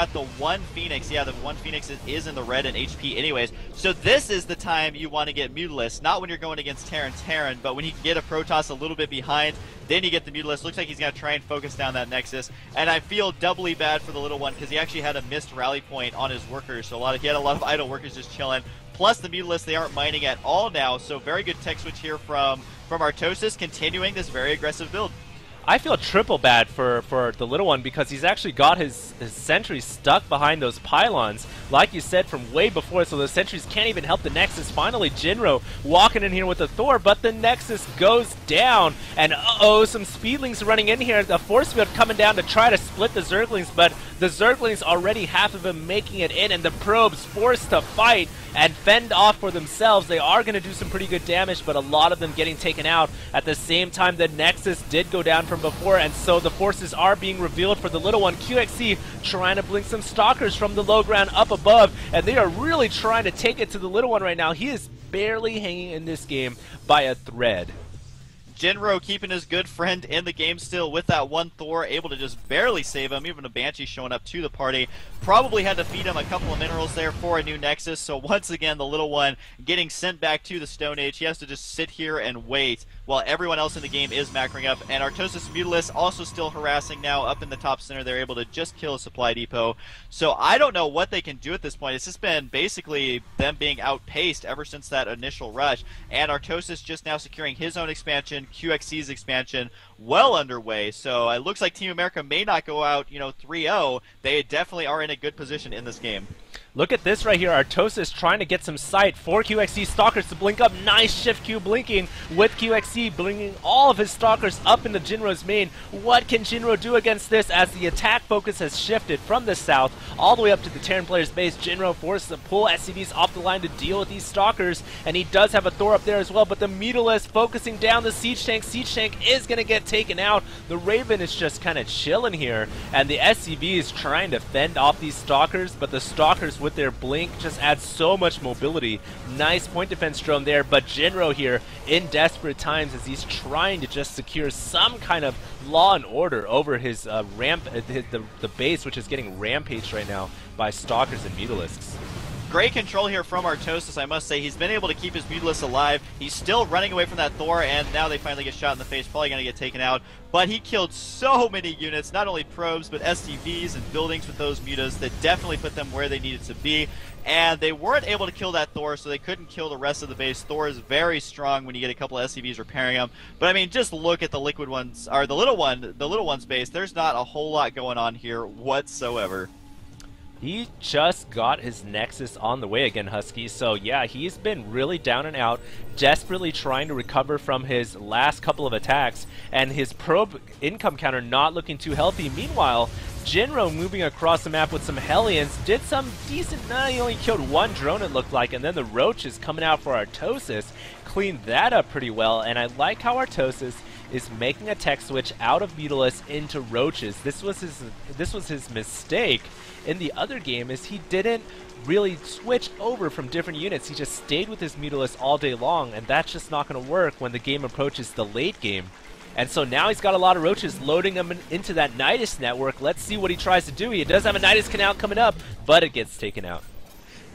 got the one Phoenix. Yeah, the one Phoenix is in the red and HP anyways. So this is the time you want to get Mutalisk. Not when you're going against Terran, but when he can get a Protoss a little bit behind, then you get the Mutalisk. Looks like he's going to try and focus down that Nexus. And I feel doubly bad for the little one because he actually had a missed rally point on his workers. So he had a lot of idle workers just chilling. Plus the Mutalisk, they aren't mining at all now. So very good tech switch here from Artosis, continuing this very aggressive build. I feel triple bad for the little one because he's actually got his sentries stuck behind those pylons, like you said, from way before, so the sentries can't even help the Nexus. Finally, Jinro walking in here with the Thor, but the Nexus goes down, and uh-oh, some Speedlings running in here. The force field coming down to try to split the Zerglings, but the Zerglings already half of them making it in, and the probes forced to fight and fend off for themselves. They are going to do some pretty good damage, but a lot of them getting taken out. At the same time, the Nexus did go down from before, and so the forces are being revealed for the little one. QXC trying to blink some Stalkers from the low ground up above, and they are really trying to take it to the little one right now. He is barely hanging in this game by a thread. Jinro keeping his good friend in the game still with that one Thor, able to just barely save him. Even a Banshee showing up to the party. Probably had to feed him a couple of minerals there for a new Nexus. So once again, the little one getting sent back to the Stone Age. He has to just sit here and wait while everyone else in the game is macroing up. And Artosis Mutalisk also still harassing now up in the top center. They're able to just kill a supply depot. So I don't know what they can do at this point. It's just been basically them being outpaced ever since that initial rush. And Artosis just now securing his own expansion. QXC's expansion well underway, so it looks like Team America may not go out, 3-0. They definitely are in a good position in this game. Look at this right here. Artosis trying to get some sight for QXC Stalkers to blink up. Nice shift Q blinking with QXC bringing all of his Stalkers up into Jinro's main. What can Jinro do against this as the attack focus has shifted from the south all the way up to the Terran player's base? Jinro forced to pull SCVs off the line to deal with these Stalkers, and he does have a Thor up there as well, but the Mutalisk focusing down the Siege Tank. Siege Tank is going to get taken out. The Raven is just kind of chilling here, and the SCV is trying to fend off these Stalkers, but the Stalkers with their blink just adds so much mobility. Nice point defense drone there, but Jinro here in desperate times as he's trying to just secure some kind of law and order over his the base, which is getting rampaged right now by Stalkers and Mutalisks. Great control here from Artosis, I must say. He's been able to keep his Mutalisk alive. He's still running away from that Thor, and now they finally get shot in the face. Probably going to get taken out. But he killed so many units, not only probes, but SCVs and buildings with those mutas that definitely put them where they needed to be. And they weren't able to kill that Thor, so they couldn't kill the rest of the base. Thor is very strong when you get a couple of SCVs repairing him. But I mean, just look at the liquid ones, or the little one's base. There's not a whole lot going on here whatsoever. He just got his Nexus on the way again, Husky. So yeah, he's been really down and out, desperately trying to recover from his last couple of attacks, and his probe income counter not looking too healthy. Meanwhile, Jinro moving across the map with some Hellions, did some decent, he only killed one drone it looked like, and then the Roaches coming out for Artosis, cleaned that up pretty well, and I like how Artosis is making a tech switch out of Mutalisk into Roaches. This was his mistake in the other game, is he didn't really switch over from different units. He just stayed with his Mutalisk all day long, and that's just not going to work when the game approaches the late game. And so now he's got a lot of Roaches loading them into that Nidus network. Let's see what he tries to do. He does have a Nidus canal coming up, but it gets taken out.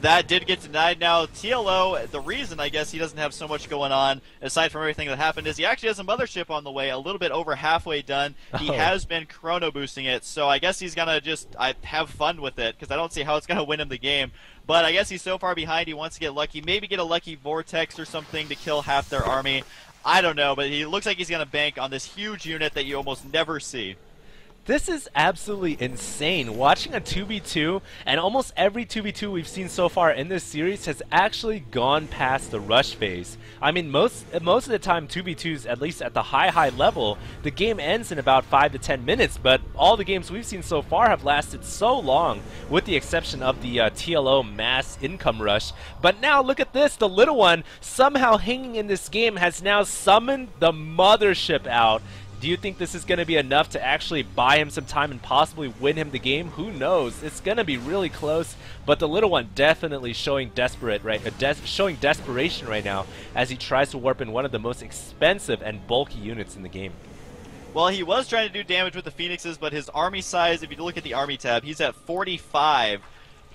That did get denied. Now, TLO, the reason I guess he doesn't have so much going on, aside from everything that happened, is he actually has a mothership on the way, a little bit over halfway done. He has been chrono boosting it, so I guess he's going to just have fun with it, because I don't see how it's going to win him the game. But I guess he's so far behind, he wants to get lucky, maybe get a lucky Vortex or something to kill half their army. I don't know, but he looks like he's going to bank on this huge unit that you almost never see. This is absolutely insane. Watching a 2v2, and almost every 2v2 we've seen so far in this series has actually gone past the rush phase. I mean, most of the time 2v2s, at least at the high level, the game ends in about 5 to 10 minutes, but all the games we've seen so far have lasted so long, with the exception of the TLO mass income rush. But now look at this, the little one somehow hanging in this game has now summoned the mothership out. Do you think this is going to be enough to actually buy him some time and possibly win him the game? Who knows? It's going to be really close, but the little one definitely showing showing desperation right now as he tries to warp in one of the most expensive and bulky units in the game. Well, he was trying to do damage with the Phoenixes, but his army size, if you look at the army tab, he's at 45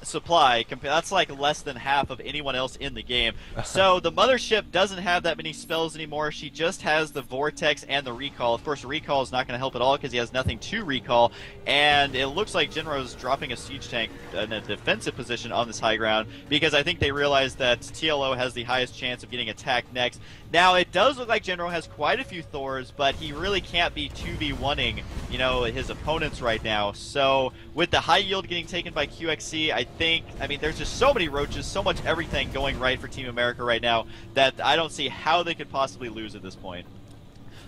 supply. That's like less than half of anyone else in the game. So the mothership doesn't have that many spells anymore. She just has the vortex and the recall. Of course, recall is not going to help at all because he has nothing to recall. And it looks like Jinro's dropping a siege tank in a defensive position on this high ground because I think they realized that TLO has the highest chance of getting attacked next. Now, it does look like Jinro has quite a few Thors, but he really can't be 2v1ing, you know, his opponents right now. So, with the high yield getting taken by QXC, I mean, there's just so many roaches, so much everything going right for Team America right now that I don't see how they could possibly lose at this point.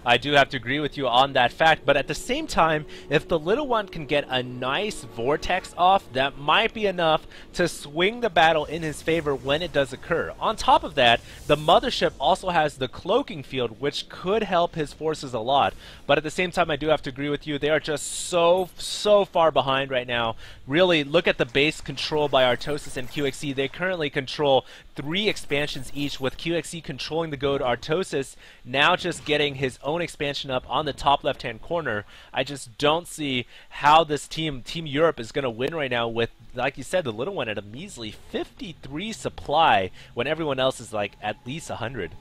I do have to agree with you on that fact, but at the same time, if the little one can get a nice vortex off, that might be enough to swing the battle in his favor when it does occur. On top of that, the mothership also has the cloaking field, which could help his forces a lot. But at the same time, I do have to agree with you, they are just so far behind right now. Really, look at the base control by Artosis and QXC. They currently control 3 expansions each, with QXC controlling the goat, Artosis now just getting his own expansion up on the top left-hand corner. I just don't see how this Team Europe is going to win right now with, like you said, the little one at a measly 53 supply when everyone else is like at least 100.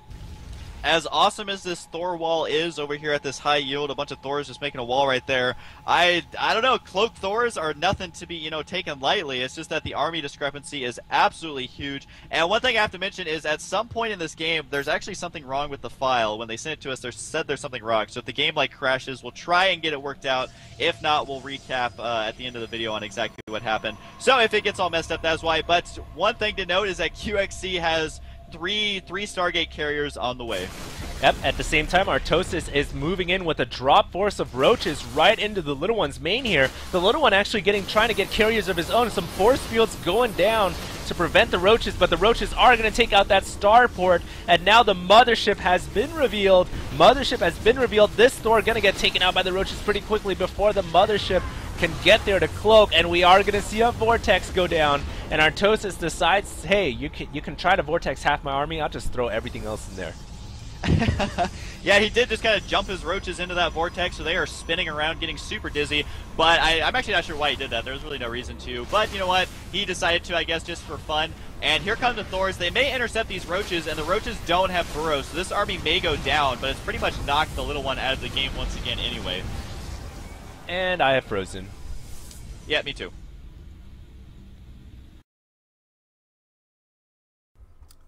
As awesome as this Thor wall is over here at this high yield, a bunch of Thors just making a wall right there, I don't know, cloaked Thors are nothing to be, you know, taken lightly. It's just that the army discrepancy is absolutely huge. And one thing I have to mention is at some point in this game, there's actually something wrong with the file. When they sent it to us, they said there's something wrong. So if the game like crashes, we'll try and get it worked out. If not, we'll recap at the end of the video on exactly what happened. So if it gets all messed up, that's why. But one thing to note is that QXC has three Stargate carriers on the way. Yep, at the same time, Artosis is moving in with a drop force of roaches right into the little one's main here. The little one actually trying to get carriers of his own. Some force fields going down to prevent the roaches, but the roaches are going to take out that starport, and now the mothership has been revealed. This Thor going to get taken out by the roaches pretty quickly before the mothership can get there to cloak, and we are going to see a vortex go down, and Artosis decides, hey, you can try to vortex half my army, I'll just throw everything else in there. Yeah, he did just kind of jump his roaches into that vortex, so they are spinning around, getting super dizzy. But I'm actually not sure why he did that. There's really no reason to. But you know what? He decided to, I guess, just for fun. And here come the Thors. They may intercept these roaches, and the roaches don't have burrows, so this army may go down, but it's pretty much knocked the little one out of the game once again anyway. And I have frozen. Yeah, me too.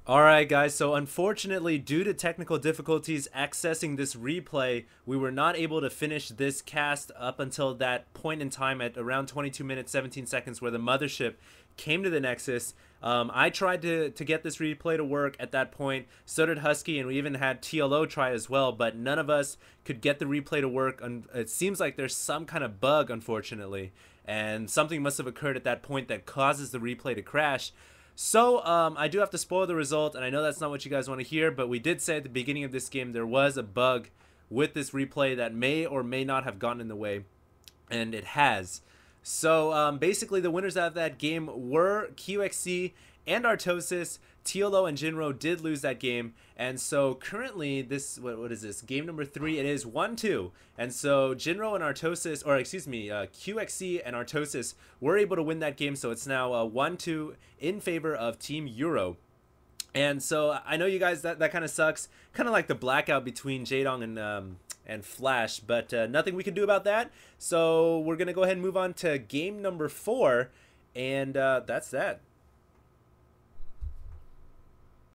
Alright guys, so unfortunately due to technical difficulties accessing this replay, we were not able to finish this cast up until that point in time at around 22 minutes 17 seconds where the mothership came to the Nexus. I tried to get this replay to work at that point, so did Husky, and we even had TLO try as well, but none of us could get the replay to work. It seems like there's some kind of bug, unfortunately, and something must have occurred at that point that causes the replay to crash. So, I do have to spoil the result, and I know that's not what you guys want to hear, but we did say at the beginning of this game there was a bug with this replay that may or may not have gotten in the way, and it has. So, basically the winners of that game were QXC and Artosis. TLO and Jinro did lose that game, and so currently this, what is this, game number 3, it is 1-2, and so Jinro and Artosis, or excuse me, QXC and Artosis were able to win that game, so it's now 1-2 in favor of Team Euro. And so I know you guys, that kind of sucks, kind of like the blackout between Jaedong and Flash, but nothing we can do about that, so we're gonna go ahead and move on to game number 4, and that's that.